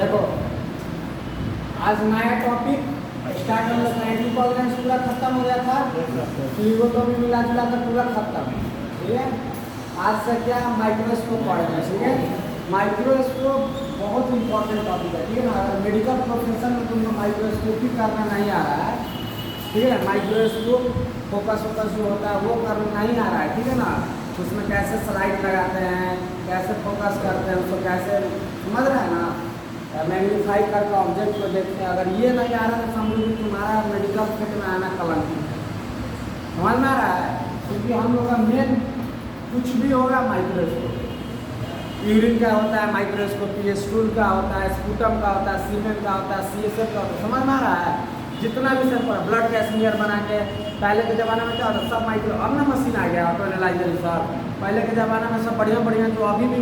देखो आज नया टॉपिक स्टार्ट हम लोग एंटीकोगुलेंट्स पूरा खत्म हो गया था, फ्लूइडोटॉमी मिला जुला कर पूरा खत्म। ठीक है, आज से क्या माइक्रोस्कोप पढ़ेंगे। ठीक है, माइक्रोस्कोप बहुत इंपॉर्टेंट टॉपिक है। ठीक है ना, अगर मेडिकल प्रोफेशन में तुमको माइक्रोस्कोप ही करना नहीं आ रहा है, ठीक है, माइक्रोस्कोप फोकस जो होता है वो करना नहीं आ रहा है, ठीक है ना, उसमें कैसे स्लाइड लगाते हैं, कैसे फोकस करते हैं, उसको कैसे समझ रहे हैं ना, मैग्नीफाई करके ऑब्जेक्ट को देखते हैं। अगर ये नहीं आ रहा है तो समझो कि तुम्हारा मेडिकल फील्ड में आना कलंकित है। समझ में आ रहा है, क्योंकि हम लोग का मेन कुछ भी होगा माइक्रोस्कोप। यूरिन का होता है माइक्रोस्कोपी, स्टूल का होता है, स्पूटम का होता है, सीमेन का होता है, CSF का होता है। समझ में आ रहा है, जितना भी सैंपल ब्लड का स्मीयर बना के, पहले के ज़माने में क्या होता सब माइक्रो, अब ना मशीन आ गया ऑटो एनालाइजर सब। पहले के ज़माने में सब बढ़िया जो अभी भी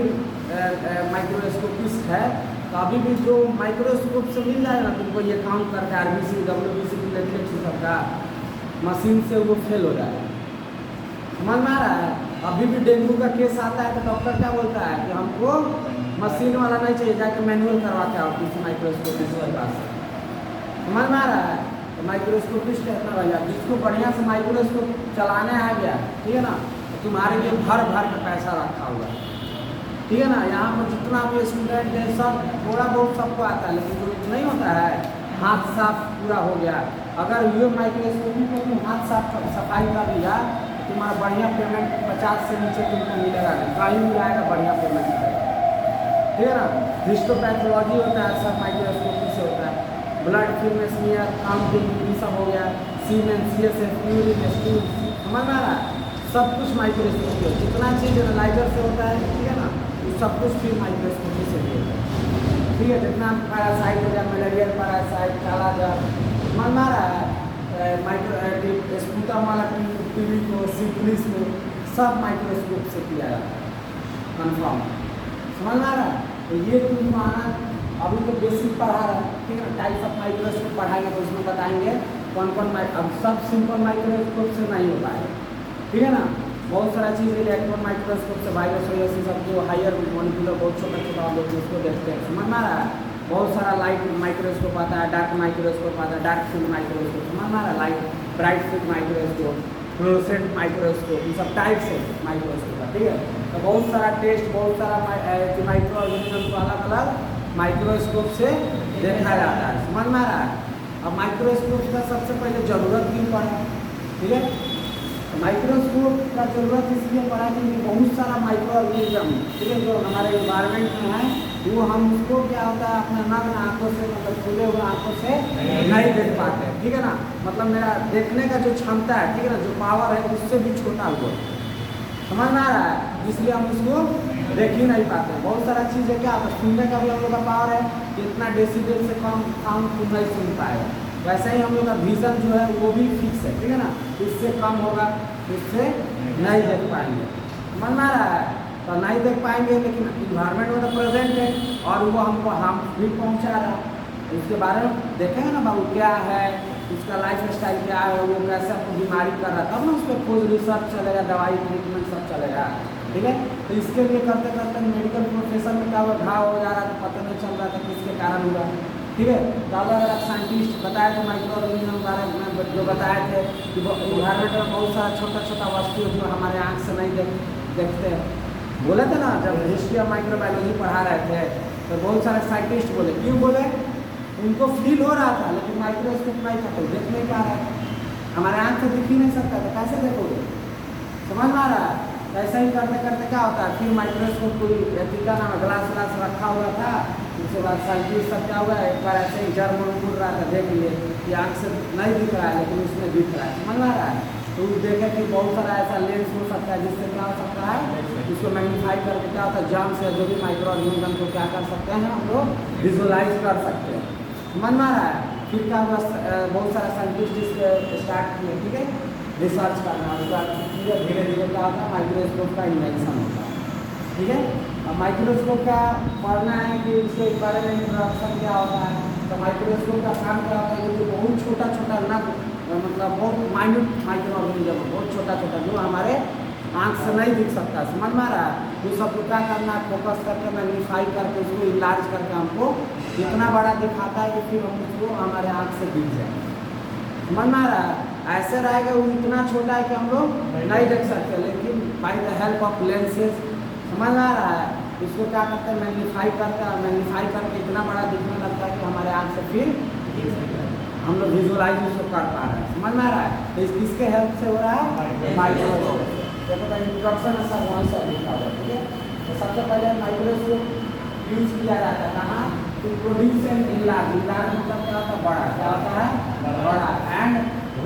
माइक्रोस्कोपिस्ट है, तो अभी भी जो माइक्रोस्कोप से मिल जाएगा ना तुमको, ये काम करके RBC WBC प्लेटलेट्स सबका मशीन से वो फेल हो जाएगा। समझ में आ रहा है, अभी भी डेंगू का केस आता है तो डॉक्टर क्या बोलता है कि हमको मशीन वाला नहीं चाहिए, जाके मैनुअल करवाते आओ किसी माइक्रोस्कोपिस्ट के पास। समझ में आ रहा है, तो माइक्रोस्कोपिस्ट कहता भैया जिसको बढ़िया से माइक्रोस्कोप चलाने आ गया, ठीक है ना, तो तुम्हारे लिए भर का पैसा रखा हुआ है। ठीक है ना, यहाँ पर जितना भी स्टूडेंट है सब थोड़ा बहुत सबको आता है, लेकिन जो नहीं होता है हाथ साफ पूरा हो गया। अगर ये माइक्रोस्कोपी को तुम हाथ साफ सफाई कर लिया तो तुम्हारा बढ़िया पेमेंट 50 से नीचे तुमको मिलेगा नहीं, कहीं भी आएगा बढ़िया पेमेंट मिलेगा। ठीक है ना, हिस्टोपैथोलॉजी होता है सब माइक्रोस्कोपी से होता है। ब्लड फिल्म स्मीयर काउंटिंग ये सब हो गया, सीमेन CSF यूरिन स्टूल, समझ में आ रहा है, सब कुछ माइक्रोस्कोपी है। जितना चीज़ एनालाइजर से होता है, ठीक है ना, सब कुछ फिर माइक्रोस्कोपी से भी होता है। ठीक है, जितना पैरासाइट हो गया, मलेरियल पैरासाइट, कालाजार, समझ में आ रहा है, माइक्रो स्पूटम वाला TB को सिफिलिस में सब माइक्रोस्कोप से किया जाता है कन्फर्म। समझ में आ रहा है, तो ये तुम्हारा अभी तो बेसिक पढ़ा रहा है। ठीक है, टाइप्स ऑफ माइक्रोस्कोप पढ़ाएंगे तो उसमें बताएंगे कौन अब सब सिंपल माइक्रोस्कोप से नहीं हो पाएगा। ठीक है ना, बहुत सारा चीज़ इलेक्ट्रॉन माइक्रोस्कोप से वायरस वैरस सब जो हायर मॉलिक्यूलर बहुत छोटा हम लोग उसको देखते हैं। समझ में आ रहा है, बहुत सारा लाइट माइक्रोस्कोप आता है, डार्क माइक्रोस्कोप आता है, डार्क फील्ड माइक्रोस्कोप, समझ में आ रहा है, light bright field microscope, fluorescent microscope, ये सब टाइप्स है माइक्रोस्कोप का। ठीक है, तो बहुत सारा टेस्ट, बहुत सारा माइक्रो ऑर्गेनिज्म को अलग अलग माइक्रोस्कोप से देखा जाता है। समझ में आ रहा है, अब माइक्रोस्कोप का सबसे पहले ज़रूरत क्यों पड़ा। ठीक है, माइक्रोस्कोप का ज़रूरत इसलिए पड़ा कि बहुत सारा माइक्रो ऑर्गेनिज्म, ठीक है, जो हमारे इन्वायरमेंट में है, वो हम उसको क्या होता है अपने नग्न आँखों से, मतलब खुले हुए आँखों से नहीं देख पाते। ठीक है ना, मतलब मेरा देखने का जो क्षमता है, ठीक है ना, जो पावर है उससे भी छोटा हुआ। समझ में आ रहा है, इसलिए हम उसको देख ही नहीं पाते। बहुत सारा चीज़ है क्या होता है, सुनने का भी हम लोग का पावर है कि इतना डेसिबल से कम साउंड तुम नहीं सुन पाएगा। वैसे ही हम लोग का विजन जो है वो भी फिक्स है। ठीक है ना, इससे कम होगा, इससे नहीं देख पाएंगे। समझ में आ रहा है, तो नहीं देख पाएंगे, लेकिन इन्वायरमेंट में तो प्रेजेंट है और वो हमको हम भी पहुँचा रहा है। इसके बारे में देखेंगे ना बाबू क्या है, उसका लाइफ स्टाइल क्या है, वो कैसे आपको बीमारी कर रहा है, तब ना उस पर खोज रिसर्च चलेगा, दवाई ट्रीटमेंट सब चलेगा। ठीक है, तो इसके लिए करते करते मेडिकल प्रोफेशन में क्या हुआ, घाव हो जा रहा था, पता नहीं चल रहा था किसके कारण हुआ। ठीक है, तो अलग अलग साइंटिस्ट बताए थे माइक्रो ऑर्गेनिज्म के बारे में, जो बताए थे कि इन्वायरमेंट में बहुत सारा छोटा वस्तु जो हमारे आँख से नहीं देखते हैं। बोले थे ना जब हिस्ट्री ऑफ माइक्रोबायोलॉजी पढ़ा रहे थे तो बहुत सारे साइंटिस्ट बोले, क्यों बोले, उनको फील हो रहा था लेकिन माइक्रोस्कोप नहीं था तो देख नहीं पा रहा है। हमारे आँख से दिख ही नहीं सकता था, कैसे देखोगे। समझ में आ रहा है, ऐसा ही करते करते क्या होता है, फिर माइक्रोस्कोप कोई एथिका नाम ग्लास रखा हुआ था। उसके बाद साइंटिस्ट सब क्या हुआ, एक बार ऐसे ही जर्म उड़ रहा था, देख लिए कि आँख से नहीं दिख रहा है लेकिन उसमें दिख रहा है। समझ में आ रहा है, तो देखे कि बहुत सारा ऐसा लेंस हो सकता है जिससे क्या हो सकता है, उसको मैग्नीफाई करके क्या होता है, जर्म से जो भी माइक्रो ऑर्गेनिज्म को क्या कर सकते हैं, हम लोग विजुअलाइज कर सकते हैं। समझ में आ रहा है, फिर क्या हुआ, बहुत सारा साइंटिस्ट इसके स्टार्ट किए, ठीक है, रिसर्च करना। उसके बाद धीरे धीरे क्या होता है, माइक्रोस्कोप का इन्वेंशन होता है। ठीक है, अब माइक्रोस्कोप का पढ़ना है कि उसके बारे में इंट्रोडक्शन क्या होता है। तो माइक्रोस्कोप का काम क्या होता है, जो बहुत छोटा नग, मतलब बहुत माइन्यूट माइक्रो ऑर्गेनिज्म, बहुत छोटा जो हमारे आँख से नहीं दिख सकता। समझ में आ रहा है, वो सब को क्या करना है, फोकस करके मैग्नीफाई करके उसको इलाज करके हमको इतना बड़ा दिखाता है कि फिर हम उसको हमारे आँख से दिख जाए। समझ में आ रहा है? ऐसे रहेगा वो इतना छोटा है कि हम लोग नहीं देख सकते, लेकिन by the help of lenses समझ में आ रहा है, इसको क्या करते हैं, मैग्नीफाई करता है, मैग्नीफाई करके इतना बड़ा दिखने लगता है कि हमारे आँख से फिर हम लोग विजुअलाइज उसको कर पा रहे हैं। समझ में आ रहा है? तो किसके हेल्प से हो रहा है? माइक्रोस्कोप। देखो इंस्ट्रक्शन सब वहाँ से लिखा हुआ है, ठीक है। तो सबसे पहले माइक्रोस्कोप यूज किया जाता है कहाँ? To produce an enlarge. Enlarge मतलब क्या होता है? बड़ा। क्या होता है? बड़ा। And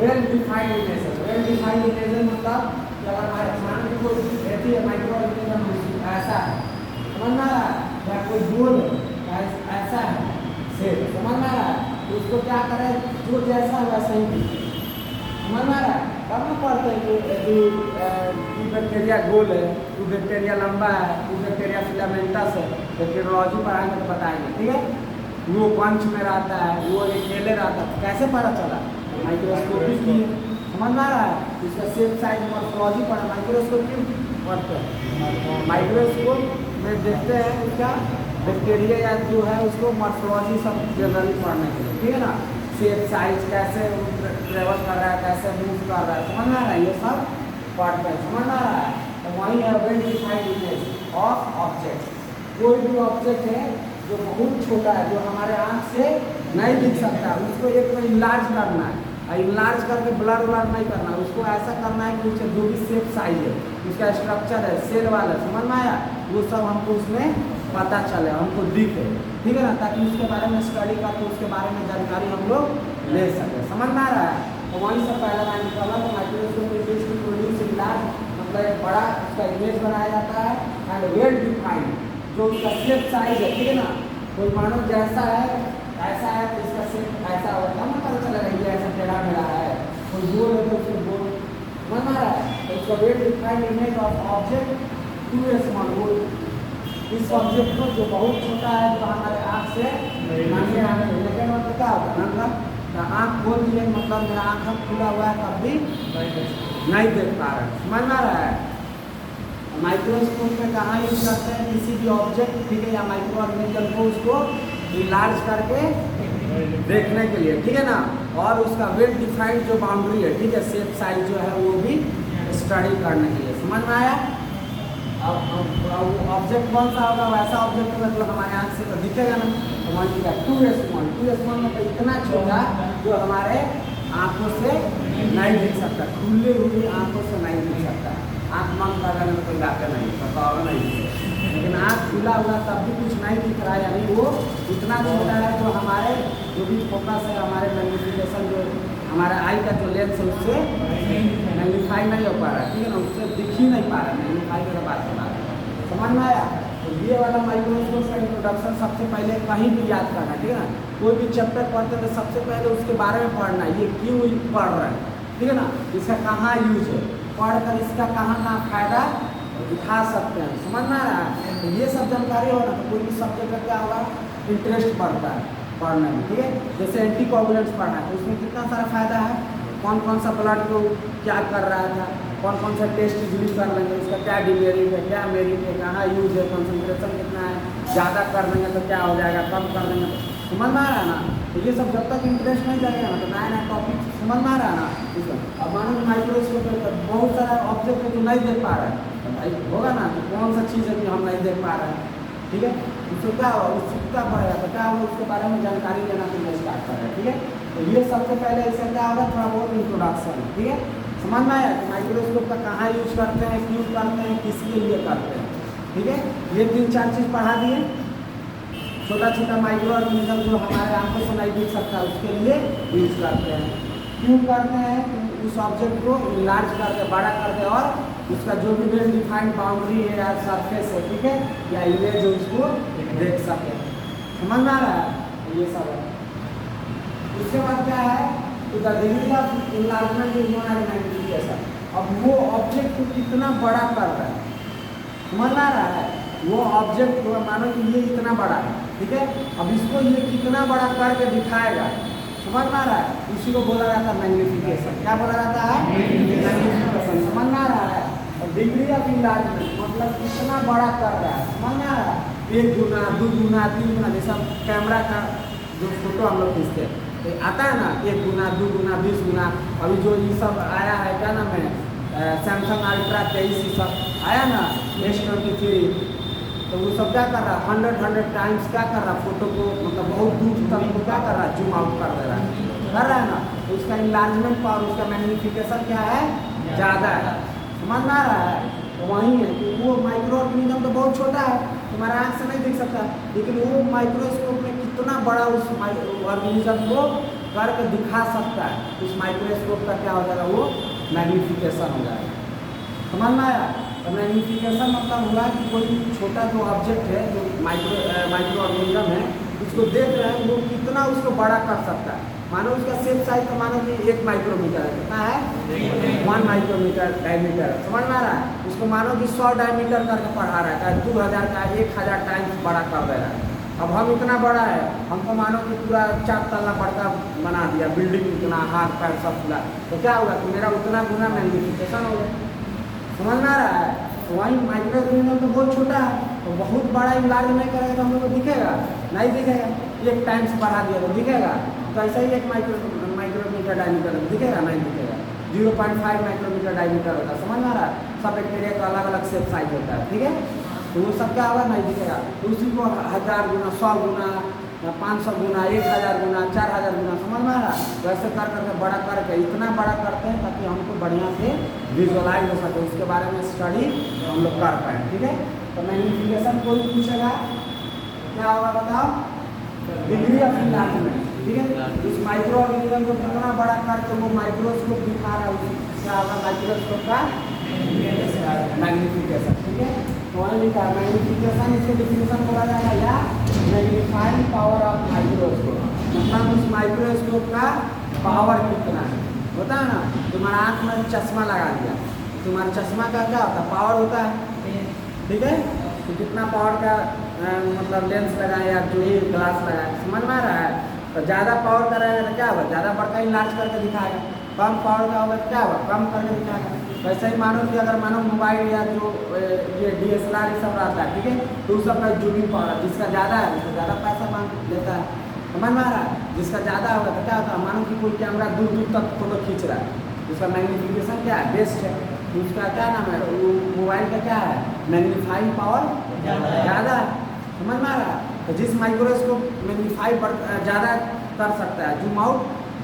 well defined images. Well defined images मतलब अगर हमारे मान की कोई रहती है माइक्रो ऑर्गेनिज्म ऐसा है, समझ में आ रहा है, या कोई गोल है ऐसा है शेप, समझ में आ रहा है, तो उसको क्या करें, जो जैसा वैसा ही दिखे। समझ में आ रहा है? तब ना पढ़ते हैं कि बैक्टीरिया गोल है, टू बैक्टीरिया लंबा है, टू बैक्टीरिया फिलामेंटस है। बैक्टीरियोलॉजी पढ़ाएंगे तो बताएंगे, ठीक है। वो पंच में रहता है, वो अकेले रहता है, कैसे पता चला? माइक्रोस्कोपी की। समझ में आ रहा है? इसका शेप साइज मॉर्फोलॉजी पढ़ा। माइक्रोस्कोप क्यों पढ़ते हैं? माइक्रोस्कोप में देखते हैं उसका बैक्टीरिया या जो है उसको मॉर्फोलॉजी सब जनरली पढ़ने के लिए, ठीक है ना। शेप साइज कैसे ट्रेवल कर रहा है, कैसे मूव कर रहा है, समझ में आ रहा है, ये सब पढ़ते हैं। समझ में आ रहा है? तो वही है well defined image of object. कोई भी ऑब्जेक्ट है जो बहुत छोटा है, जो हमारे आँख से नहीं दिख सकता, उसको एक में इलाज करना है। इलाज करके ब्लर व्लर नहीं करना, उसको ऐसा करना है कि उसका जो भी शेप साइज है, उसका स्ट्रक्चर है, सेल वाला, समझ में आया, वो सब हमको उसमें पता चले, हमको दिखे, ठीक है ना, ताकि उसके बारे में स्टडी करके उसके बारे में जानकारी हम लोग ले सकें। समझ में आ रहा है? तो वहीं से पहला लाइन निकाला तो माइक्रोस्कोप इमेज टू प्रोड्यूस इलाज मतलब एक बड़ा उसका इमेज बनाया जाता है एंड वेल डिफाइंड, जो उसका शेप साइज है, ठीक है ना। कोई मानो जैसा है ऐसा है तो इसका शेप ऐसा होगा ना, पता चला रही है ऐसा टेढ़ा मेढ़ा है, कोई गोल है तो उसको गोल, समझ में आ रहा है? तो उसका well defined image of object to a small गोल, इस ऑब्जेक्ट को जो बहुत छोटा है, जो हमारे आँख से नंगे आँख से, लेकिन मतलब क्या होगा नंगा, आँख खोल दिए मतलब मेरा आँख खुला हुआ है तब भी नहीं देख पा रहा है। समझ में आ रहा है? माइक्रोस्कोप में कहाँ यूज करते हैं? किसी भी ऑब्जेक्ट, ठीक है, या माइक्रो ऑर्गेनिज्म को उसको इलाज करके देखने के लिए, ठीक है ना। और उसका वेल डिफाइंड जो बाउंड्री है, ठीक है, शेप साइज जो है वो भी स्टडी करने के लिए। समझ में आया? अब ऑब्जेक्ट कौन सा होगा? वैसा ऑब्जेक्ट मतलब हमारे आँख से तो दिखेगा ना, तो मान लीजिए 2S1 मतलब इतना छोटा जो हमारे आँखों से नहीं दिख सकता, खुले हुए आँखों से नहीं दिख सकता। आँख बंद करने में कोई लाते नहीं, पता होगा नहीं, लेकिन आँख खुला हुआ तब भी कुछ नहीं दिख रहा है, यानी वो इतना छोटा है जो हमारे जो भी फोकस है, हमारे मैग्नीफिकेशन जो हमारे आई का जो लेंस है उससे मैग्नीफाई नहीं हो पा रहा है, ठीक है ना, उससे दिख ही नहीं पा रहा है, मैग्नीफाई की बात बता रहा है। समझ में आया? तो ये वाला माइक्रोस्कोप का इंट्रोडक्शन सबसे पहले कहीं भी याद करना, ठीक है ना। कोई भी चैप्टर पढ़ते हैं तो सबसे पहले उसके बारे में पढ़ना, ये क्यों पढ़ रहे हैं, ठीक है ना, इसका कहाँ यूज है, पढ़कर इसका कहाँ फायदा उठा सकते हैं। समझ में आ रहा है? तो ये सब जानकारी हो ना, तो कोई भी सब्जेक्ट का क्या होगा, इंटरेस्ट बढ़ता है पढ़ने में, ठीक है। जैसे एंटीकोगुलेंट्स पढ़ना है तो उसमें कितना सारा फायदा है, कौन कौन सा ब्लड को क्या कर रहा था, कौन कौन सा टेस्ट यूज कर लेंगे, उसका क्या डिमेरिट है, क्या मेरिट है, कहाँ यूज है, कंसंट्रेशन कितना है, ज़्यादा कर देंगे तो क्या हो जाएगा, कम कर देंगे तो, समझ में आ रहा है ना। तो ये सब जब तक इंटरेस्ट नहीं जाएगा ना, तो नया नया टॉपिक समझ में आ रहा है ना। इसका अब मानो कि माइक्रोस्कोप में बहुत सारा ऑब्जेक्ट है जो नहीं देख पा रहा है, तो भाई होगा ना, तो कौन सा चीज़ है कि हम नहीं देख पा रहे हैं, ठीक है, उसको क्या होगा, उत्सुकता बढ़ेगा, तो क्या होगा, उसके बारे में जानकारी लेना के लिए स्टार्ट कर रहे हैं, ठीक है। तो ये सबसे पहले इसका क्या होगा, थोड़ा बहुत इंट्रोडक्शन, ठीक है। समझ में आया कि माइक्रोस्कोप का कहाँ यूज करते हैं, क्यों करते हैं, किसके लिए करते हैं, ठीक है। ये 3-4 चीज़ पढ़ा दिए। छोटा छोटा माइक्रो ऑर्गेनिज्म जो हमारे आंखों से नहीं दिख सकता उसके लिए यूज करते हैं। क्यों करते हैं? उस ऑब्जेक्ट को लार्ज करके बड़ा करके और उसका जो भी वेल डिफाइंड बाउंड्री है या सरफेस है, ठीक है, या इमेज उसको देख सके। समझ में आ रहा है? ये सब है। उसके बाद क्या है, तो the degree of enlargement is known as magnification. अब वो ऑब्जेक्ट को कितना बड़ा कर रहा है, समझ में आ रहा है, वो ऑब्जेक्ट को मानो कि ये इतना बड़ा है, ठीक है, अब इसको ये कितना बड़ा करके दिखाएगा, समझ में आ रहा है, इसी को बोला जाता है मैग्नीफिकेशन। क्या बोला जाता है? मैग्नीफिकेशन। समझ में आ रहा है? और डिग्री ऑफ इनलार्जमेंट मतलब कितना बड़ा कर रहा है, समझ में आ रहा है, 1 गुना 2 गुना 3 गुना, जैसा कैमरा का जो फोटो हम लोग खींचते हैं तो आता है ना 1 गुना 2 गुना 20 गुना। अभी जो ये सब आया है क्या नाम है, सैमसंग अल्ट्रा 23 ये सब आया ना S23, तो वो सब क्या कर रहा है 100 टाइम्स क्या कर रहा है फोटो को, मतलब बहुत दूर तक को क्या कर रहा है जूम आउट कर दे रहा है ना। तो उसका इनलार्जमेंट पावर, उसका मैग्नीफिकेशन क्या है ज़्यादा है, समझ में आ रहा है। तो वहीं है कि वो माइक्रो ऑर्गेनिज्म तो बहुत छोटा है, तुम्हारा आँख से नहीं दिख सकता, लेकिन वो माइक्रोस्कोप में कितना बड़ा उस ऑर्गेनिज्म को करके दिखा सकता है। उस माइक्रोस्कोप का क्या हो जाएगा, वो मैग्नीफिकेशन हो जाएगा, समझ में आया। तो मैग्नीफिकेशन मतलब हुआ कि कोई छोटा जो ऑब्जेक्ट है, जो माइक्रो ऑर्गेनिज्म है, उसको देख रहे हैं वो कितना उसको बड़ा कर सकता है। मानो उसका शेप साइज तो मानो कि 1 माइक्रोमीटर है, कितना है 1 माइक्रोमीटर डायमीटर, समझ में आ रहा है। उसको मानो कि 100 डायमीटर करके पढ़ा रहा है, 2000 का 1000 टाइम्स बड़ा कर दे रहा है। अब हम इतना बड़ा है, हमको मानो कि पूरा 4 तल्ला बड़का बना दिया, बिल्डिंग इतना, हाथ पैर सब पूरा, तो क्या होगा कि मेरा उतना गुना मैग्नीफिकेशन हो गया, समझ में आ रहा है। तो वहीं माइक्रो ऑर्गेनिज्म तो बहुत छोटा है, तो बहुत बड़ा इलाज नहीं करेगा तो हम लोग को दिखेगा नहीं दिखेगा, 1 टाइम्स बढ़ा दिया तो दिखेगा। तो ऐसा ही 1 माइक्रोमीटर डायमीटर दिखेगा नहीं दिखेगा, 0.5 माइक्रोमीटर डायमीटर होता है, समझ में आ रहा है। सब बैक्टीरिया का अलग अलग शेप साइज होता है, ठीक है। तो वो सब क्या होगा नहीं दिखेगा, तो उसी को 1000 गुना 100 गुना 500 गुना 1000 गुना 4000 गुना, समझ में आ रहा है। वैसे कर करके बड़ा करके इतना बड़ा करते हैं ताकि हमको बढ़िया से विजुअलाइज हो सके, उसके बारे में स्टडी हम लोग कर पाएँ, ठीक है। तो मैग्नीफिकेशन कोई पूछेगा क्या होगा बताओ, डिग्री ऑफ इनलार्जमेंट, ठीक है। इस माइक्रो ऑर्गेनिज्म को कितना बड़ा करके वो माइक्रोस्कोप दिखा रहा है, क्या होगा माइक्रोस्कोप का मैग्नीफिकेशन, ठीक है। तो वहाँ लिखा है मैग्नीफिकेशन, इसके डिफिनेशन बोला जाएगा या मैग्नीफाइंग पावर ऑफ माइक्रोस्कोप, मतलब उस माइक्रोस्कोप का पावर कितना है होता है ना। तुम्हारा आँख में चश्मा लगा दिया, तुम्हारा चश्मा का क्या होता है पावर होता है, ठीक है। तो कितना पावर का मतलब लेंस लगाए या जो ये ग्लास लगाए, समझ में आ रहा है। तो ज़्यादा पावर का रहेगा तो क्या होगा, ज़्यादा बड़का इलाज करके दिखाएगा, कम पावर का होगा तो क्या होगा कम करके दिखाएगा। वैसे ही मानो कि अगर मानो मोबाइल या जो ये DSLR ये सब रहता है, ठीक है, तो उस सबका जूमिंग पावर जिसका ज़्यादा है उसको ज़्यादा पैसा मांग लेता है, समझ में आ रहा है। जिसका ज़्यादा होगा तो क्या होता है, मानो कि कोई कैमरा दूर दूर तक फोटो खींच रहा है, उसका मैग्नीफिकेशन क्या है बेस्ट है, उसका क्या नाम है, वो मोबाइल का क्या है मैग्नीफाइंग पावर ज़्यादा है, समझ में आ रहा है। तो जिस माइक्रोस्कोप मैग्नीफाई ज़्यादा कर सकता है, जूम आउट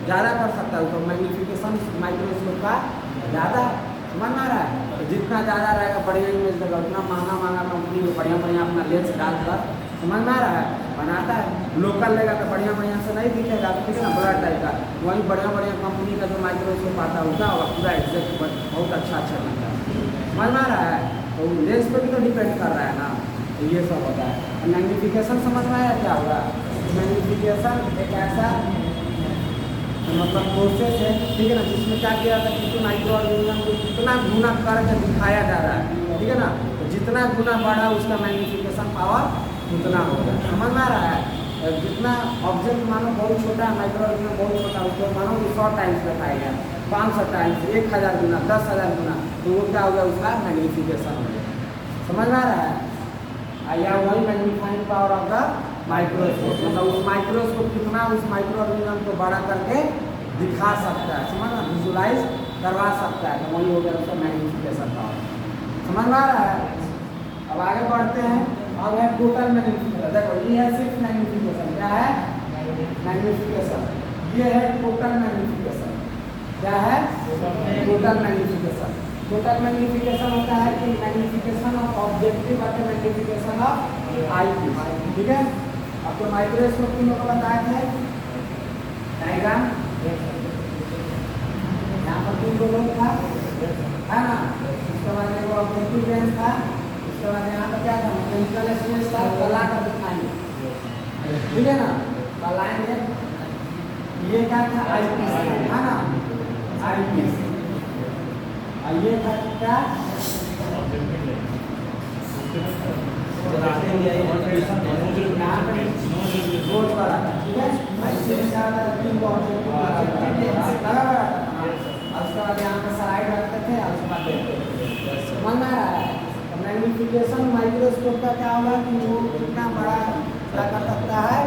ज़्यादा कर सकता है, तो मैग्नीफिकेशन माइक्रोस्कोप का ज़्यादा, समझ में आ रहा है। तो जितना ज़्यादा रहेगा बढ़िया इमेज देगा, उतना महंगा कंपनी में बढ़िया अपना लेंस डालकर, समझ में आ रहा है, बनाता है। लोकल लेगा तो बढ़िया से नहीं दिखेगा, ठीक है ना, बड़ा टाइप का। वहीं बढ़िया कंपनी का जो माइक्रोस्कोप आता है उसका होगा पूरा एग्जैक्ट बहुत अच्छा लगता है, समझ में आ रहा है। तो लेंस पर भी तो डिपेंड कर रहा है ना, तो ये सब होता है। मैग्नीफिकेशन समझ में आया क्या होगा, मैग्नीफिकेशन एक ऐसा मतलब प्रोसेस है, ठीक है ना, जिसमें क्या किया जाता है कि माइक्रो ऑर्गेनिज्म को कितना गुना करके दिखाया जा रहा है, ठीक है ना। तो जितना गुना बढ़ा उसका मैग्नीफिकेशन पावर उतना होगा, समझ में आ रहा है। जितना ऑब्जेक्ट मानो बहुत छोटा है, माइक्रो ऑर्गेनिज्म बहुत छोटा, उसको मानो 100 टाइम्स दिखाएगा, 500 टाइम्स, 1000 गुना, 10,000 गुना, तो वो क्या होगा उसका मैग्नीफिकेशन हो गया, समझ में आ रहा है। या वही magnifying power of the microscope, मतलब उस माइक्रोस्कोप कितना उस माइक्रो ऑर्गेनिज्म को बड़ा करके दिखा सकता है, समझ ना, विजुलाइज करवा सकता है, तो वही हो गया उसका मैग्नीफिकेशन पावर, समझ में आ रहा है। अब आगे बढ़ते हैं, अब है टोटल मैग्नीफिकेशन। देखो ये है सिर्फ मैग्नीफिकेशन, क्या है मैग्नीफिकेशन, ये है टोटल मैग्नीफिकेशन, क्या है टोटल मैग्नीफिकेशन। टोटल मैग्नीफिकेशन होता है कि मैग्नीफिकेशन ऑफ ऑब्जेक्टिव और मैग्नीफिकेशन ऑफ आई पीस, ठीक है। आपको माइक्रोस्कोप की लोग बताए थे डायग्राम, यहाँ पर 3 लोग था, है ना। उसके बाद एक ऑब्जेक्टिव लेंस था, उसके बाद यहाँ पर क्या था मैकेनिकल स्पेस था, कला का दिखाएंगे, ठीक है ना, कलाएंगे। ये क्या था आई पीस, है ना, आई पीस। और ये था क्या बहुत बड़ा, ठीक है। ऐसे क्या था 3 ऑब्जेक्ट लगा हुआ था, उसके बाद यहाँ पे स्लाइड रखते थे, उसके बाद मन आ रहा है। मैग्नीफिकेशन माइक्रोस्कोप का क्या होगा कि वो कितना बड़ा क्या कर सकता है,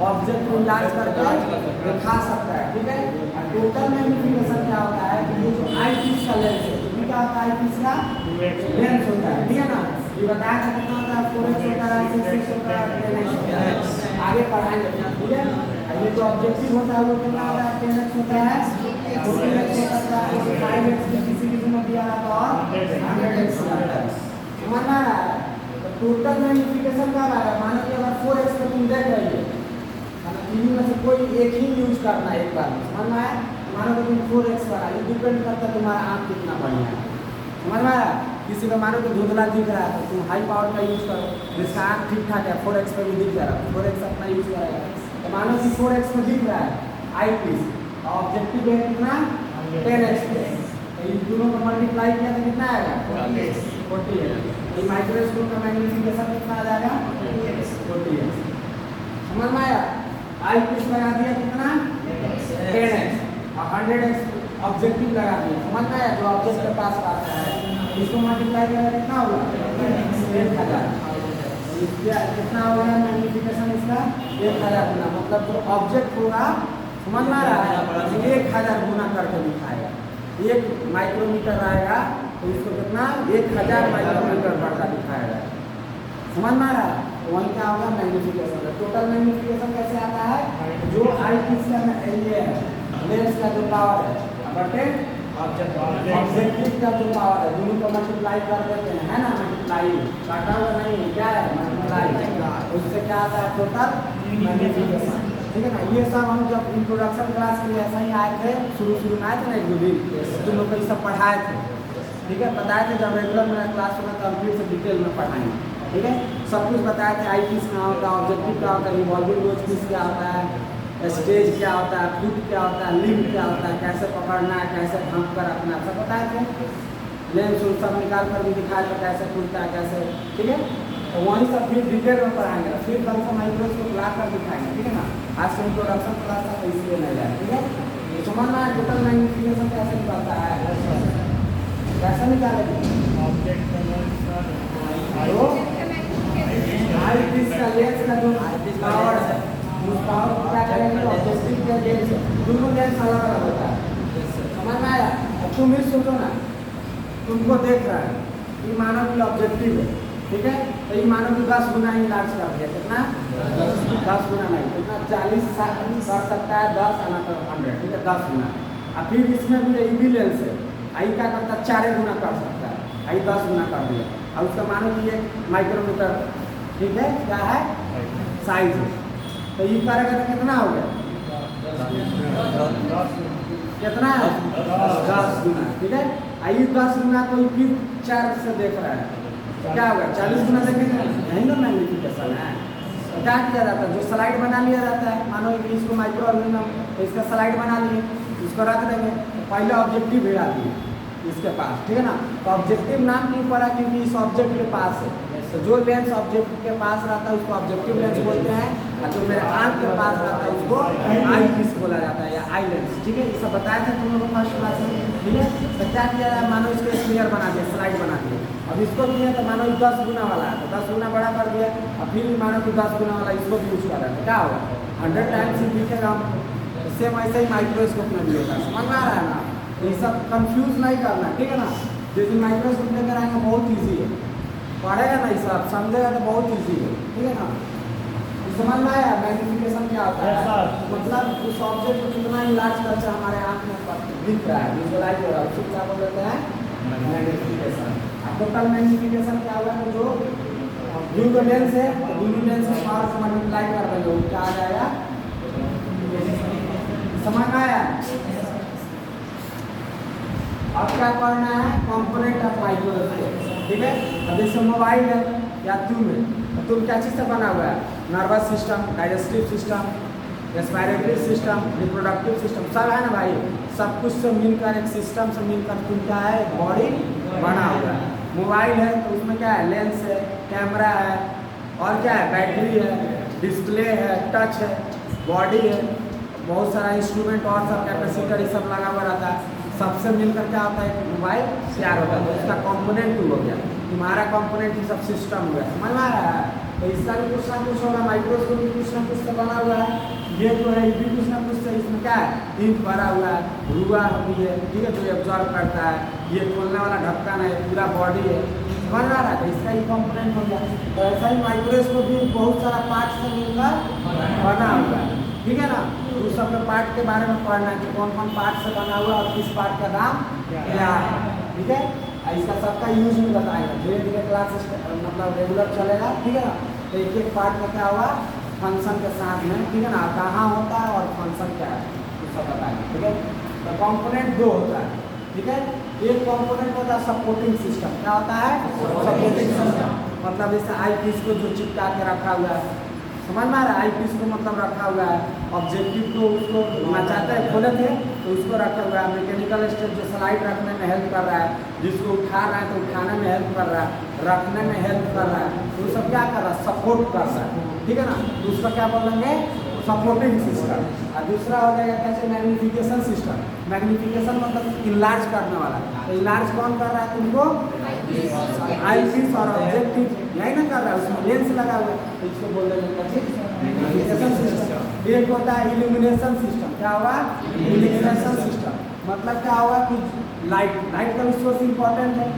ऑब्जेक्ट को इलाज करके दिखा सकता है, ठीक है। और टोटल मैग्नीफिकेशन क्या होता है कि ये जो आई पीस का लेंस है, तो क्या होता है आई पीस का लेंस होता है, ठीक है ना। ये बताया था कितना होता है, 4x होता है, 6x होता है, 10x होता है, आगे पढ़ाएंगे, ठीक है। ये जो ऑब्जेक्टिव होता है वो कितना होता है, 10x होता है, 14x होता है, 5x भी किसी में दिया है तो और 100x होता है, समझ में आ रहा है। तो टोटल मैग्नीफिकेशन का आ रहा है, मानो कि अगर 4x में तुम देख रही है, तीनों में से कोई एक ही यूज करना है एक बार में, समझ में आया। मानो कि तुम 4x वाला, ये डिपेंड करता है तुम्हारा आँख कितना बढ़िया है, समझ में आया। किसी का मानो कि धुंधला दिख रहा है तो तुम हाई पावर का यूज करो, जिसका आँख ठीक ठाक है 4x पे भी दिख जा रहा है, 4x अपना यूज करेगा। तो मानो कि 4x में दिख रहा है आई पीस, ऑब्जेक्टिव है कितना 10x पे, तो इन दोनों को मल्टीप्लाई किया तो कितना आएगा 40 है। तो माइक्रोस्कोप का मैग्नीफिकेशन कितना आ जाएगा 40x, समझ में आया। आई पीस लगा दिया कितना 10x और 100x ऑब्जेक्टिव लगा दिया, समझ में आया। जो ऑब्जेक्ट के पास आता है इसको मल्टीप्लाई करेगा कितना होगा 1000, इसका कितना होगा मैग्नीफिकेशन इसका 1000 गुना, मतलब जो ऑब्जेक्ट होगा समझ में आ रहा है 1000 गुना करके दिखाएगा। 1 माइक्रोमीटर आएगा तो इसको कितना 1000 माइक्रोमीटर बढ़कर दिखाएगा, समझ में आ रहा है। तो वही क्या होगा मैग्नीफिकेशन। टोटल मैग्नीफिकेशन कैसे आता है, जो आई पीस का ये है लेंस का जो पावर है बटे ऑब्जेक्टिव का जो पावर है, दोनों को मल्टीप्लाई कर देते हैं, है ना, मल्टीप्लाई काटा हुआ नहीं है, क्या है मल्टीप्लाई, उससे क्या आता है टोटल मैग्नीफिकेशन, ठीक है ना। ये सब हम जब इंट्रोडक्शन क्लास के लिए ऐसा ही आए थे, शुरू में आए थे ना एक दो दिन, तुम लोग को ये सब पढ़ाए थे, ठीक है, बताए थे। जब रेगुलर मेरा क्लास होगा तो हम फिर से डिटेल में पढ़ाएंगे, ठीक है। सब कुछ बताया था, आई पीस क्या होता है, ऑब्जेक्टिव क्या होता है, रिवॉल्विंग रोज पीस क्या होता है, स्टेज क्या होता है, फुट क्या होता है, लिंक क्या होता है, कैसे पकड़ना है, कैसे भांप कर रखना, सब बताए थे। लेंस सब निकाल कर भी दिखाया था कैसे खुलता है कैसे, ठीक है। तो वहीं सब फिर डिटेल में पढ़ाएंगे, फिर कल से माइक्रोस्कोप ला कर दिखाएंगे, ठीक है ना। आज से इंट्रोडक्शन क्लास था तो इसलिए नहीं जाए, ठीक है। समझना है टोटल मैग्नीफिकेशन कैसे निकलता है, कैसे निकालेंगे आई पीस का लेंस का जो पावर है उस पावर को क्या करेंगे, ऑब्जेक्टिव का लेंस, दोनों लेंस अलग अलग होता है, समझ में आया। अब तुम ही सोचो ना, तुमको देख रहा है, ये मानो कि ऑब्जेक्टिव है, ठीक है, तो ये मानो कि 10 गुना ही लार्ज कर दिया, कितना 10 गुना नहीं, कितना 40 कर सकता है 10 आना तो 100, ठीक है, 10 गुना। अब फिर इसमें भी ये भी लेंस है, आई क्या करता है 4 गुना कर सकता है, आई 10 गुना कर दिया। अब उसका मानो कि ये माइक्रोमीटर, ठीक है, क्या है साइज है, तो ये करेगा तो कितना हो गया कितना 10 गुना, ठीक है। आई 10 गुना को फिर 4 से देख रहा है तो क्या होगा 40 गुना देखेंगे, यही ना मैग्नीफिकेशन है। तो क्या किया जाता है, जो स्लाइड बना लिया जाता है, मानो कि इसको माइक्रो ऑर्गेनिज्म तो इसका स्लाइड बना लिए, इसको रख देंगे, तो पहले ऑब्जेक्टिव भिड़ा दिए इसके पास, ठीक है ना। तो ऑब्जेक्टिव नाम क्यों पड़ा, क्योंकि इस ऑब्जेक्ट के पास है, तो जो लेंस ऑब्जेक्ट के पास रहता है उसको ऑब्जेक्टिव लेंस बोलते हैं, और जो मेरे आँख के पास रहता है उसको आई पीस बोला जाता है या आई लेंस, ठीक है। ये सब बताया था तुम लोगों को फर्स्ट क्लास में, ठीक है। तो क्या किया जाए, मानो इसको स्फीयर बना दिया, स्लाइड बना दिया, अब इसको किया तो मानो 10 गुना वाला है तो 10 गुना बड़ा कर दिया, और फिर मानो कि 10 गुना वाला इसको भी यूज कर रहा है, क्या होगा 100 टाइम्स ही दिखेगा। सेम ऐसे ही माइक्रोस्कोप में भी होगा, समझ में आ रहा है ना। ये सब कंफ्यूज नहीं करना, ठीक है ना। जिस दिन माइक्रोस्कोप लेकर आएंगे बहुत ईजी है, पढ़ेगा ना ये सब समझेगा तो बहुत ईजी है, ठीक है ना। समझ में आया मैग्नीफिकेशन क्या होता है, मतलब उस ऑब्जेक्ट को कितना इलाज करके हमारे आँख में दिख रहा है, विजुअलाइज हो रहा है, उसको क्या बोल देते हैं मैग्नीफिकेशन। टोटल मैग्नीफिकेशन क्या हुआ है, जो व्यू का लेंस है तो व्यू लेंस का पावर से मल्टीप्लाई कर देंगे, वो क्या आ जाएगा, समझ में आया। अब क्या करना है, कंपोनेंट ऑफ माइक्रोस्कोप, ठीक है। अब जैसे मोबाइल है या तुम है, तो तुम क्या चीज़ से बना हुआ है, nervous system, digestive system, respiratory system, reproductive system, सब है ना भाई। सब कुछ से मिलकर एक सिस्टम से मिलकर तुम क्या है बॉडी बना हुआ है। मोबाइल है तो उसमें क्या है, लेंस है, कैमरा है, और क्या है, बैटरी है, डिस्प्ले है, टच है, बॉडी है, बहुत सारा इंस्ट्रूमेंट और सब कैपेसिटर ये सब लगा हुआ रहता है। सबसे मिलकर क्या होता है, मोबाइल तैयार होता है, तो इसका कंपोनेंट हो गया। तुम्हारा कंपोनेंट ही सब सिस्टम हुआ है, समझ में आ रहा है। तो इसका भी कुछ ना कुछ होगा, माइक्रोस्कोप भी कुछ ना कुछ से बना हुआ है, ये तो है, ये भी कुछ ना कुछ से इसमें क्या है, इंक भरा हुआ है, रुआ भी है, ठीक है, जो एब्जॉर्व करता है, ये खोलने वाला ढक्कन है, पूरा बॉडी है, समझ में आ रहा है। तो इसका ही कंपोनेंट हो गया। तो ऐसा ही माइक्रोस्कोप भी बहुत सारा पार्ट से मिलकर बना हुआ है, ठीक है ना। तो उस सब पार्ट के बारे में पढ़ना है कि कौन कौन पार्ट से बना हुआ और किस पार्ट का दाम क्या है, ठीक है। इसका सबका यूज भी बताएगा, धीरे धीरे क्लास मतलब रेगुलर चलेगा, ठीक है ना। तो एक एक पार्ट में क्या हुआ फंक्शन के साथ में, ठीक है ना, कहाँ होता है और फंक्शन क्या है ये सब बताएंगे, ठीक है। तो कंपोनेंट दो होता है, ठीक है। एक कंपोनेंट होता है सपोर्टिंग सिस्टम, क्या होता है सपोर्टिंग सिस्टम, मतलब जैसे आई पीस को जो चिपका के रखा हुआ है, समझ में आ रहा है। आई पीस को मतलब रखा हुआ है, ऑब्जेक्टिव को उसको नचाते हैं खोले थे तो उसको रखा हुआ है, मैकेनिकल स्टेप जो स्लाइड रखने में हेल्प कर रहा है, जिसको उठा रहा है तो उठाने में हेल्प कर रहा है, रखने में हेल्प कर रहा है, तो सब क्या कर रहा है सपोर्ट कर रहा है, ठीक है ना। तो उसका क्या बोलेंगे सपोर्टिंग सिस्टम। और दूसरा हो जाएगा कैसे मैग्निफिकेशन सिस्टम, मैग्निफिकेशन मतलब इनलार्ज करने वाला। तो इनलार्ज कौन कर रहा है तुमको आई पीस और ऑब्जेक्टिव यही ना कर रहा है, उसमें लेंस लगा हुआ है, तो इसको बोल देंगे मैग्निफिकेशन सिस्टम। एक होता है इल्यूमिनेशन सिस्टम, क्या हुआ इल्यूमिनेशन सिस्टम, मतलब क्या होगा कि लाइट का भी सोर्स इंपॉर्टेंट है,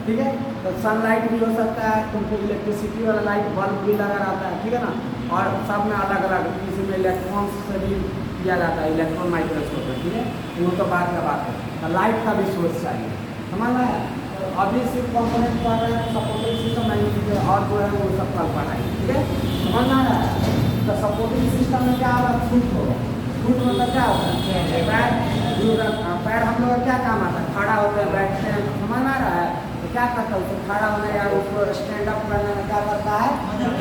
ठीक है। तो सनलाइट भी हो सकता है, तुमको इलेक्ट्रिसिटी वाला लाइट बल्ब भी लगा रहता है, ठीक है ना। और सब में अलग अलग किसी में इलेक्ट्रॉन से भी किया जाता है, इलेक्ट्रॉन माइक्रोस्कोप में, ठीक है। वो तो बात का बात है, तो लाइट का भी सोर्स चाहिए, समझ में आया। तो अभी सिर्फ कंपोनेंट पढ़ रहे हैं, सपोर्टिंग सिस्टम मैग्निफिकेशन और जो है वो सब कल पढ़ाएंगे, ठीक है, समझ में आ रहा है। तो सपोर्टिंग सिस्टम में क्या होगा फुट होगा, फुट मतलब क्या होता है पैर हम लोग का क्या काम आता है, खड़ा होते हैं बैठते हैं, समझ में आ रहा है। तो क्या करता है उसको खड़ा होने या उसको स्टैंड अप करने में क्या करता है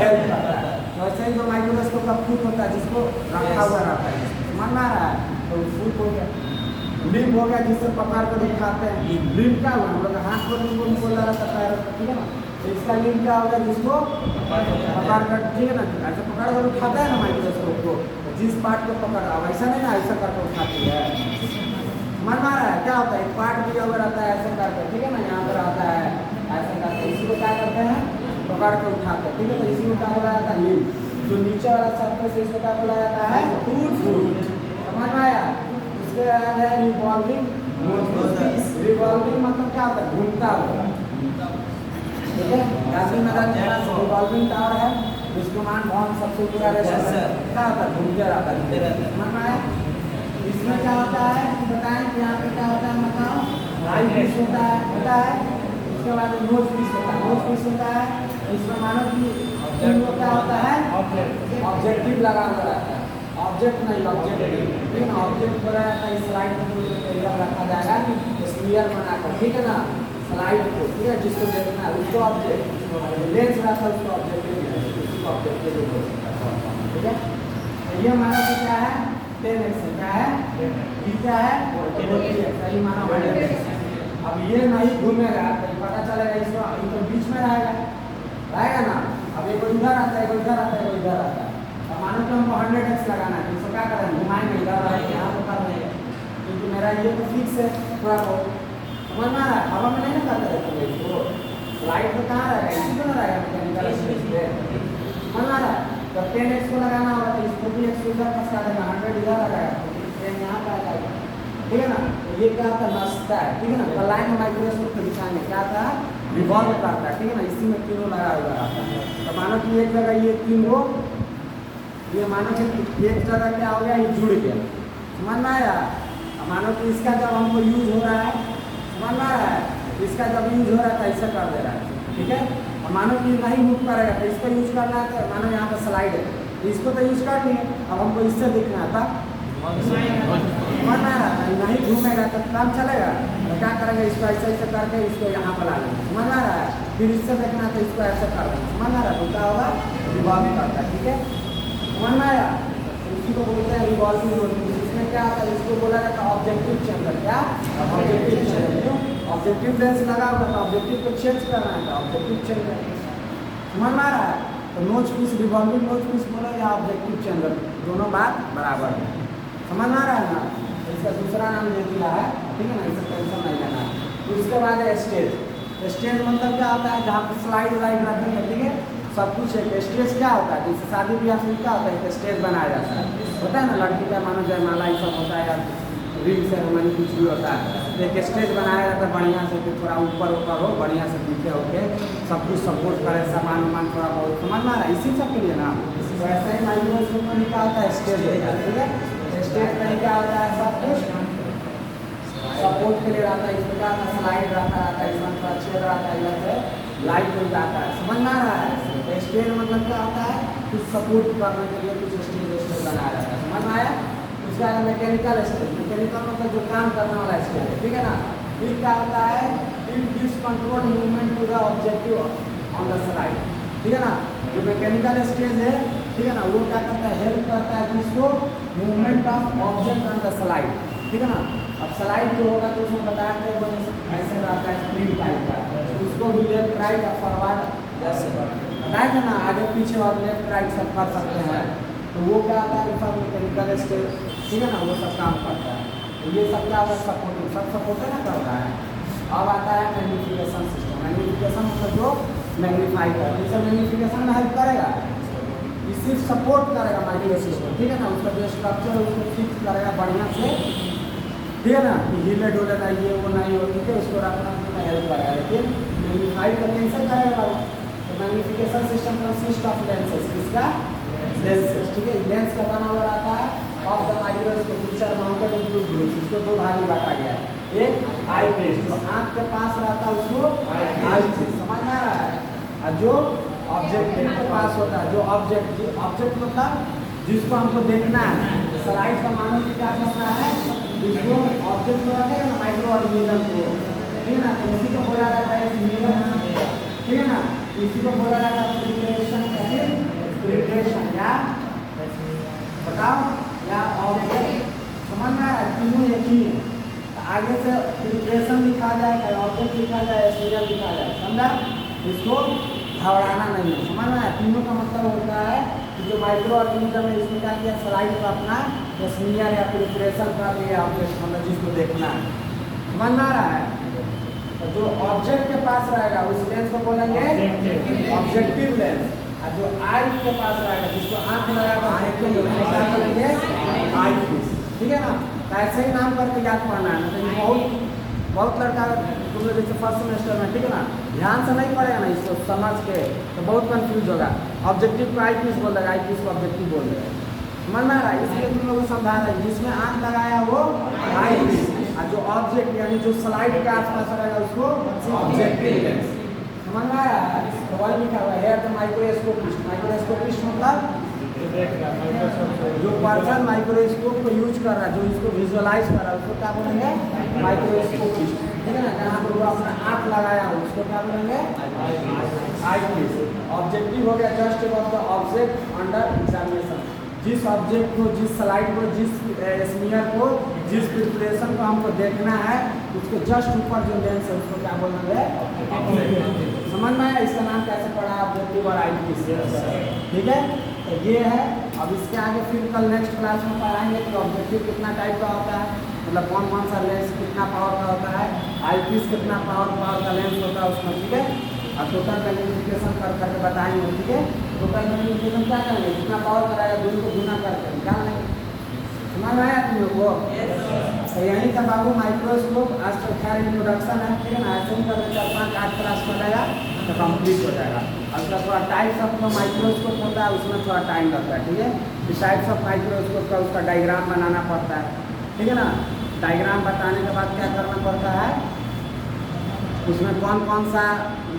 हेल्प करता है। वैसे ही जो माइक्रोस्कोप का फुट होता है जिसको रखा हुआ रहता है, समझ में आ रहा है। तो फुट हो गया, लिम्ब हो गया जिससे पकड़ कर उठाते हैं, लिम्ब क्या हुआ हम लोग हाथ को लिम्ब बोला रहता है, ठीक है ना। तो इसका लिम्ब क्या होगा जिसको पकड़ कर, ठीक है ना, ऐसे पकड़ कर उठाता है ना माइक्रोस्कोप को, जिस पार्ट को पकड़ रहा वैसा नहीं ना ऐसा करके उठाती है, मन मार रहा है। क्या होता है एक पार्ट दिया हुआ रहता है ऐसे करके, ठीक है ना, यहाँ पर आता है ऐसे करके, इसी को क्या करते हैं पकड़ के उठाते हैं, ठीक है। तो इसी को क्या बोला जाता है लिम्ब, जो नीचे वाला सर्फेस इसको क्या बोला जाता है फुट, समझ में आया। उसके बाद है रिवॉल्विंग, रिवॉल्विंग मतलब क्या होता है घूमता हुआ, ठीक है। राशि मैदान रिवॉल्विंग टावर है, विष्णुमान भवन सबसे पूरा क्या होता है घूमते रहता है, समझ में आया। इसमें क्या होता है बताएं कि यहाँ पे क्या होता है मतलब आई पीस होता है, उसके बाद नोज पीस होता है, नोज पीस होता है। इसमें मानो कि क्या होता है ऑब्जेक्टिव लगा हुआ रहता है, ऑब्जेक्ट नहीं ऑब्जेक्टिव, ठीक है ना। ऑब्जेक्ट बना रहता है, स्लाइड को रखा जाएगा स्फीयर बनाकर, ठीक है ना, स्लाइड को, ठीक है, जिसको देखना है उसको ऑब्जेक्ट, लेंस रहता है उसको ऑब्जेक्टिव, ठीक है। ये हमारा क्या है 10x क्या है, ये क्या है सही माना है। अब ये नहीं घूमेगा तो पता चलेगा इसको, ये तो बीच में रहेगा ना। अब एक इधर आता है, एक इधर आता है, एक इधर आता है। अब मानो कि हमको 100x लगाना है, इसको क्या करें घुमाएंगे, इधर रहेगा यहाँ पर कर रहे हैं, क्योंकि मेरा ये तो फिक्स है थोड़ा बहुत, समझ में आ रहा है। हवा में नहीं ना करते रहते इसको, लाइट में कहाँ रहेगा इसी को ना रहेगा मैकेनिकल स्पेस पे, समझ में आ रहा है। तो 10x को लगाना होगा तो इसको भी x इधर फंसा देना, 100 इधर आ जाएगा, 10 यहाँ पे आ जाएगा, ठीक है ना। तो ये क्या होता है नसता है, ठीक है ना। तो लाइन माइक्रोस्कोप के दिशा में क्या था रिवॉल्व करता है, ठीक है ना। इसी में तीनों लगा हुआ रहता है। तो मानो कि एक जगह ये तीनों, ये मानो कि एक जगह क्या हो गया ये जुड़ गया, समझ में आया। मानो कि इसका जब हमको यूज हो रहा है, समझ में आ रहा है, इसका जब यूज हो रहा है तो ऐसा कर दे रहा है, ठीक है। मानो कि नहीं मूव करेगा तो इसको यूज करना है, तो मानो यहाँ पर स्लाइड है तो इसको तो यूज कर लिए, अब हमको इससे देखना था नहीं घूमेगा तो काम चलेगा, तो क्या करेंगे इसको ऐसे ऐसे करके इसको यहाँ पर ला लेंगे, समझ आ रहा है। फिर इससे देखना तो इसको ऐसे कर देंगे, समझ आ रहा है, क्या होगा रिवॉल्व करता है, ठीक है, समझ में आया। इसी को बोलते हैं रिवॉल्विंग रोटरी। इसमें क्या होता है इसको बोला जाता है ऑब्जेक्टिव चेंबर, क्या ऑब्जेक्टिव चेंबर, ऑब्जेक्टिव लेंस लगा हुआ तो ऑब्जेक्टिव को चेंज करना है तो ऑब्जेक्टिव चेंबर, समझ में आ रहा है। तो nosepiece revolving nosepiece बोला या ऑब्जेक्टिव चेंबर, दोनों बात बराबर है, समझ में आ रहा है ना। तो इसका दूसरा नाम दे दिया है, ठीक है ना, इससे टेंशन नहीं लेना है। उसके बाद है स्टेज, स्टेज मतलब क्या होता है, जहाँ पे स्लाइड वाइड रहती है, ठीक है, सब कुछ है। स्टेज क्या होता है, जैसे शादी ब्याह में क्या होता है, एक स्टेज बनाया जाता है, होता है ना, लड़की का मानो जयमाला ये सब होता है, या रिंग सेरेमनी कुछ भी होता है, एक स्टेज बनाया जाता है बढ़िया से, कि थोड़ा ऊपर ऊपर हो, बढ़िया से दिखे होके सब कुछ सपोर्ट करे, सामान वामान थोड़ा बहुत समझ में आ रहा है, इसी सब के लिए ना। तो ऐसा ही माइक्रोस्कोप में क्या होता है, स्टेज होता है, ठीक है। स्टेज में क्या होता है, सब कुछ सपोर्ट के लिए रहता है, इसमें क्या होता है, स्लाइड रहता है, इसमें थोड़ा छेद रहता है, इधर से लाइट मिल जाता है, समझ में आ रहा है। स्टेज मतलब क्या होता है, कुछ सपोर्ट करने के लिए कुछ स्टेज बनाया जाता है, समझ में आया। उसका मैकेनिकल स्टेज, मैकेनिकल मतलब जो काम करने वाला स्टेज है, ठीक है ना। फिर क्या होता है, it gives control movement to the objective on the slide, ठीक है ना। जो मैकेनिकल स्टेज है, ठीक है ना, वो क्या करता है, हेल्प करता है किसको, movement of object on the slide, ठीक है ना। अब स्लाइड जो होगा तो उसमें बताया कि ऐसे रहता है स्प्रिंग टाइप का, उसको भी लेफ्ट राइट और फॉरवर्ड जैसे बताया था ना, आगे पीछे और लेफ्ट राइट सब कर सकते हैं। तो वो क्या आता है, सब मैकेनिकल स्टेज, ठीक है ना, वो सब काम करता है। तो ये सब क्या होता है, सपोर्टिंग, सब सपोर्ट ना करता है। अब आता है मैग्नीफिकेशन सिस्टम। मैग्नीफिकेशन मतलब जो मैग्नीफाई करता है, जैसे मैग्नीफिकेशन में हेल्प करेगा, ये सिर्फ सपोर्ट करेगा माइक्रोस्कोप, ठीक है ना, उसका जो स्ट्रक्चर है उसको फिक्स करेगा बढ़िया से, ठीक है ना, कि हिले डोले ना ये वो नहीं हो, ठीक है, उसको रखना में हेल्प करेगा। लेकिन मैग्नीफाई का कैंसर करेगा। तो magnification system consist of lenses, किसका, लेंसेज, ठीक है। लेंस का बना हुआ रहता है of the microscope picture mounted in two groups, इसको दो भाग में बांटा गया है। एक आई पीस, जो आँख के पास रहता है उसको आई पीस, समझ में आ रहा है। और जो ऑब्जेक्ट के पास होता है, जो ऑब्जेक्ट मतलब जिसको हमको देखना है, स्लाइड का मानो कि क्या करना है, जिसको ऑब्जेक्ट को रखेगा ना, माइक्रो ऑर्गेनिज्म को, ठीक है ना, इसी को बोला जाता है मिरर, ठीक है ना, इसी को बोला जाता है प्रिपरेशन, प्रिपरेशन या बताओ या ऑब्जेक्ट, समझ में आ रहा है, तीनों एक ही है। आगे से प्रिपरेशन लिखा जाए, ऑब्जेक्ट लिखा जाए, मिरर लिखा जाए, समझा, इसको घबराना नहीं है, समझ में आया। तीनों का मतलब होता है कि जो माइक्रो ऑर्गेनिज्म है, इसमें क्या किया, स्लाइड को अपना स्मीयर या प्रिपरेशन कर लिया ऑब्जेक्ट, मतलब जिसको देखना है, समझ में आ रहा है। तो जो ऑब्जेक्ट के पास रहेगा उस लेंस को बोलेंगे ऑब्जेक्टिव लेंस, और जो आई के पास रहेगा, जिसको आँख लगाएगा देखेंगे, उसको क्या बोलेंगे, आई पीस, ठीक है ना। तो ऐसे ही नाम करके याद पढ़ना है, मतलब बहुत लड़का तुम लोग जैसे फर्स्ट सेमेस्टर में, ठीक है ना, ध्यान से नहीं पढ़ेगा ना, इसको समझ के तो बहुत कंफ्यूज होगा। ऑब्जेक्टिव को आई पीस बोल देगा, आई पीस को ऑब्जेक्टिव बोल देगा, समझ में आ रहा है। इसलिए तुम लोग को समझा रहे हैं, जिसमें आँख लगाया वो आई पीस, और जो ऑब्जेक्ट यानी जो स्लाइड के आसपास रहेगा उसको ऑब्जेक्टिव लेंस, समझ में आया। तो वही लिखा हुआ है तो माइक्रोस्कोपिस्ट। माइक्रोस्कोपिस्ट मतलब जो पर्सन माइक्रोस्कोप को यूज कर रहा है, जो इसको विजुअलाइज कर रहा है, उसको क्या बोलेंगे, माइक्रोस्कोपिस्ट, ठीक है ना। जहाँ पर वो अपना आँख लगाया हो उसको क्या बोलेंगे, आई पीस। ऑब्जेक्टिव हो गया just above the object under examination, जिस ऑब्जेक्ट को, जिस स्लाइड को, जिस स्मीयर को, जिस प्रिपरेशन को हमको देखना है, उसके जस्ट ऊपर जो लेंस है उसको क्या बोलेंगे, समझ में आया। इसका नाम कैसे पड़ा, ऑब्जेक्टिव और आई पीस, ठीक है। तो ये है। अब इसके आगे फिर कल नेक्स्ट क्लास में पढ़ाएंगे कि ऑब्जेक्टिव कितना टाइप का होता है, मतलब कौन कौन सा लेंस कितना पावर का होता है, आई पीस कितना पावर का लेंस होता है उसमें, ठीक है। और टोटल मैग्नीफिकेशन कर करके बताएंगे, ठीक है। टोटल मैग्नीफिकेशन क्या करेंगे, जितना पावर कराएगा दूर को गुना करके निकाल लेंगे, समझ में आया तुम लोग को। तो यही था बाबू माइक्रोस्कोप, आज तो खैर इंट्रोडक्शन है, ठीक है ना। ऐसे ही करके 4-5-8 क्लास पढ़ेगा तो कंप्लीट हो जाएगा। उसका थोड़ा टाइप्स ऑफ जो माइक्रोस्कोप होता है उसमें थोड़ा टाइम लगता है, ठीक है। फिर टाइप्स ऑफ माइक्रोस्कोप का उसका डायग्राम बनाना पड़ता है, ठीक है ना। डायग्राम बताने के बाद क्या करना पड़ता है, उसमें कौन कौन सा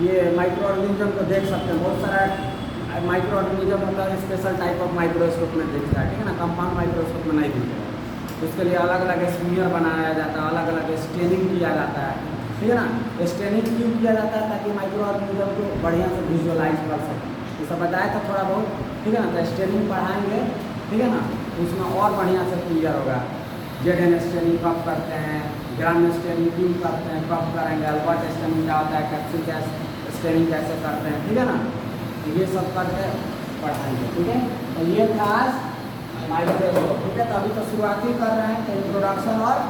ये माइक्रो ऑर्गेनिज्म को देख सकते हैं। बहुत सारा माइक्रो ऑर्गेनिज्म होता है, स्पेशल टाइप ऑफ माइक्रोस्कोप में दिखता है, ठीक है ना, कंपाउंड माइक्रोस्कोप में नहीं दिखता है। उसके लिए अलग अलग स्मीयर बनाया जाता है, अलग अलग स्टेनिंग किया जाता है, ठीक है ना। स्टेनिंग क्यों किया जाता है, ताकि माइक्रो ऑर्गेनिज्म को बढ़िया से विजुअलाइज कर सकें, ये सब बताया था थोड़ा बहुत, ठीक है ना। तो स्टेनिंग पढ़ाएंगे, ठीक है ना, उसमें और बढ़िया से क्लियर होगा। जेड स्टेनिंग कब करते हैं, ग्राम स्टेनिंग क्यों करते हैं, कब करेंगे, अल्बर्ट स्टेनिंग क्या होता है, कैप्सूल गैस स्टेनिंग कैसे करते हैं, ठीक है ना। ये सब करके पढ़ाएंगे, ठीक है। तो ये था माइक्रोस्कोप, ठीक है। तो अभी तो शुरुआत ही कर रहे हैं, तो इंट्रोडक्शन और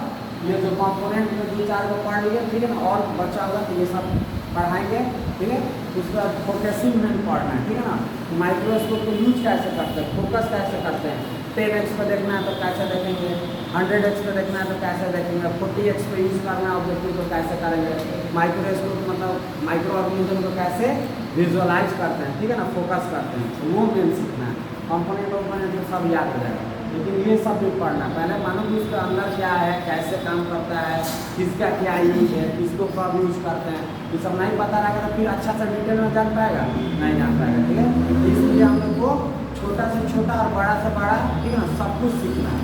ये जो कंपोनेंट में 2-4 को पढ़ लिए, ठीक है ना। और बचा हुआ तो ये सब पढ़ाएंगे, ठीक है। उसके बाद फोकसिंग में पढ़ना है, ठीक है ना। माइक्रोस्कोप को यूज कैसे करते हैं, फोकस कैसे करते हैं, 10x पे देखना है तो कैसे देखेंगे, 100x पे देखना है तो कैसे देखेंगे, 40x पे यूज करना है ऑब्जेक्टिव तो कैसे करेंगे, माइक्रोस्कोप मतलब माइक्रो ऑर्गेनिज्म को कैसे विजुअलाइज करते हैं, ठीक है ना, फोकस करते हैं, तो वो मेन सीखना है। कंपोनेंट जो सब याद हो जाएगा, लेकिन ये सब भी पढ़ना पहले मानो कि उसके अंदर क्या है, कैसे काम करता है, किसका क्या यूज है, किसको कब यूज करते हैं, ये सब नहीं पता रहेगा तो फिर अच्छा से डिटेल में जान पाएगा, नहीं जान पाएगा, ठीक है। इसलिए हम लोग को छोटा से छोटा और बड़ा से बड़ा, ठीक है ना, सब कुछ सीखना है,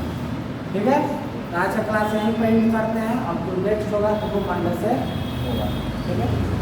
ठीक है। तो आज का क्लास यहीं पर एंड करते हैं। अब जो नेक्स्ट होगा तो वो मंडे से होगा, ठीक है।